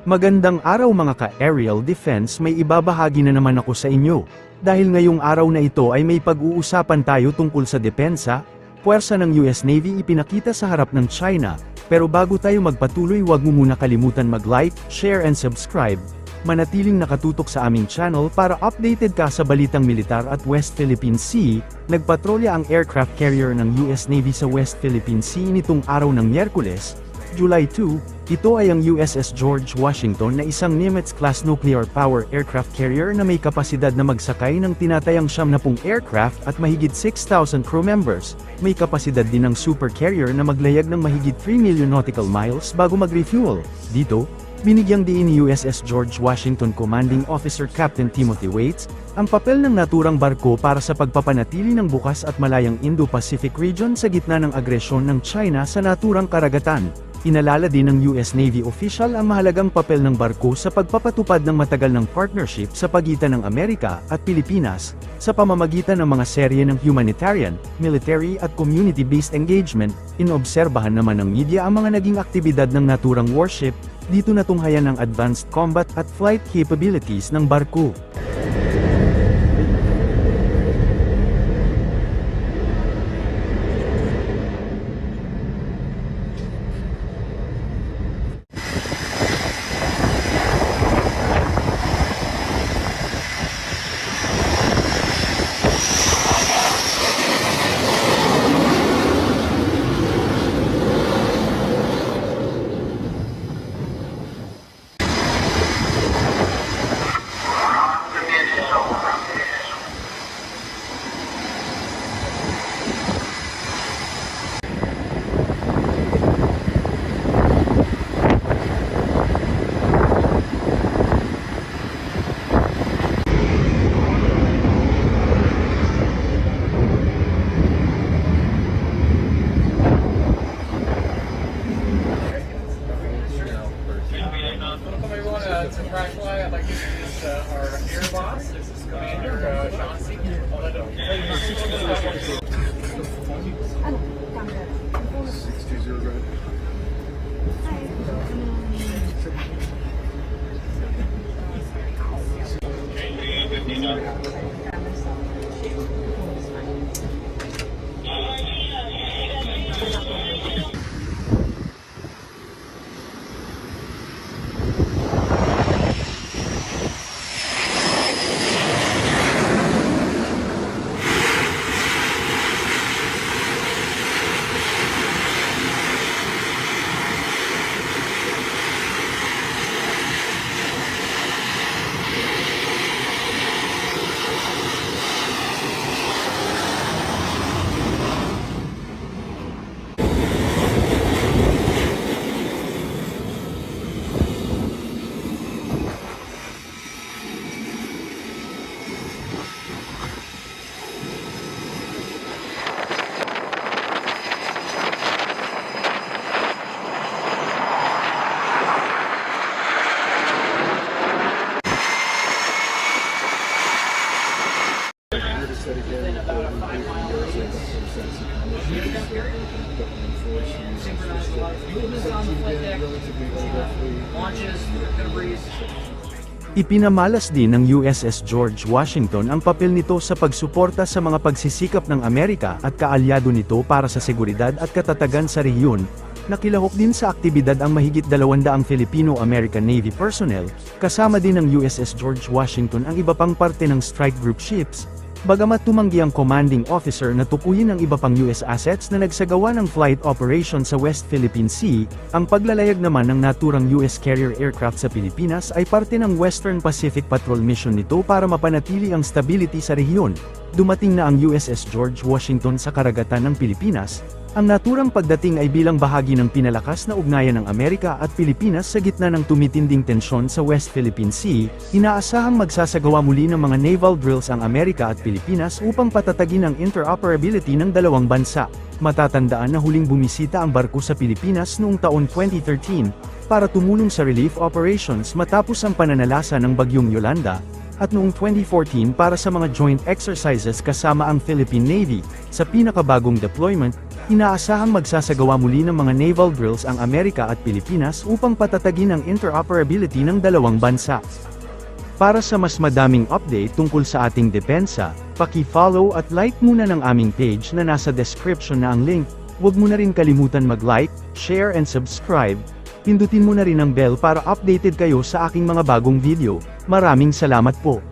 Magandang araw mga ka-aerial defense, may ibabahagi na naman ako sa inyo. Dahil ngayong araw na ito ay may pag-uusapan tayo tungkol sa depensa, puwersa ng US Navy ipinakita sa harap ng China. Pero bago tayo magpatuloy, huwag mo muna kalimutan mag-like, share and subscribe. Manatiling nakatutok sa aming channel para updated ka sa balitang militar at West Philippine Sea. Nagpatrolya ang aircraft carrier ng US Navy sa West Philippine Sea nitong araw ng Miyerkules, July 2, ito ay ang USS George Washington na isang Nimitz-class nuclear power aircraft carrier na may kapasidad na magsakay ng tinatayang 70 aircraft at mahigit 6,000 crew members. May kapasidad din ng super carrier na maglayag ng mahigit 3 million nautical miles bago mag-refuel. Dito, binigyang diin ni USS George Washington Commanding Officer Captain Timothy Waits, ang papel ng naturang barko para sa pagpapanatili ng bukas at malayang Indo-Pacific region sa gitna ng agresyon ng China sa naturang karagatan. Inalala din ng US Navy official ang mahalagang papel ng barko sa pagpapatupad ng matagal ng partnership sa pagitan ng Amerika at Pilipinas, sa pamamagitan ng mga serye ng humanitarian, military at community-based engagement. Inobserbahan naman ng media ang mga naging aktibidad ng naturang warship, dito natunghayan ang advanced combat at flight capabilities ng barko. To crash fly, I'd like to introduce our air boss, Commander Chauncey. I'll let him tell you his 620 right. Ipinamalas din ng USS George Washington ang papel nito sa pagsuporta sa mga pagsisikap ng Amerika at kaalyado nito para sa seguridad at katatagan sa rehiyon. Nakilahok din sa aktibidad ang mahigit 200 Filipino-American Navy personnel, kasama din ng USS George Washington ang iba pang parte ng strike group ships. Bagamat tumanggi ang commanding officer na tukuyin ang iba pang US assets na nagsagawa ng flight operation sa West Philippine Sea, ang paglalayag naman ng naturang US carrier aircraft sa Pilipinas ay parte ng Western Pacific Patrol mission nito para mapanatili ang stability sa rehiyon. Dumating na ang USS George Washington sa karagatan ng Pilipinas. Ang naturang pagdating ay bilang bahagi ng pinalakas na ugnayan ng Amerika at Pilipinas sa gitna ng tumitinding tensyon sa West Philippine Sea. Inaasahang magsasagawa muli ng mga naval drills ang Amerika at Pilipinas upang patatagin ang interoperability ng dalawang bansa. Matatandaan na huling bumisita ang barko sa Pilipinas noong taon 2013 para tumulong sa relief operations matapos ang pananalasa ng Bagyong Yolanda, at noong 2014 para sa mga joint exercises kasama ang Philippine Navy. Sa pinakabagong deployment, Inaasahang magsasagawa muli ng mga naval drills ang Amerika at Pilipinas upang patatagin ang interoperability ng dalawang bansa. Para sa mas madaming update tungkol sa ating depensa, paki-follow at like muna ng aming page na nasa description na ang link. Huwag mo na rin kalimutan mag-like, share and subscribe. Pindutin mo na rin ang bell para updated kayo sa aking mga bagong video. Maraming salamat po.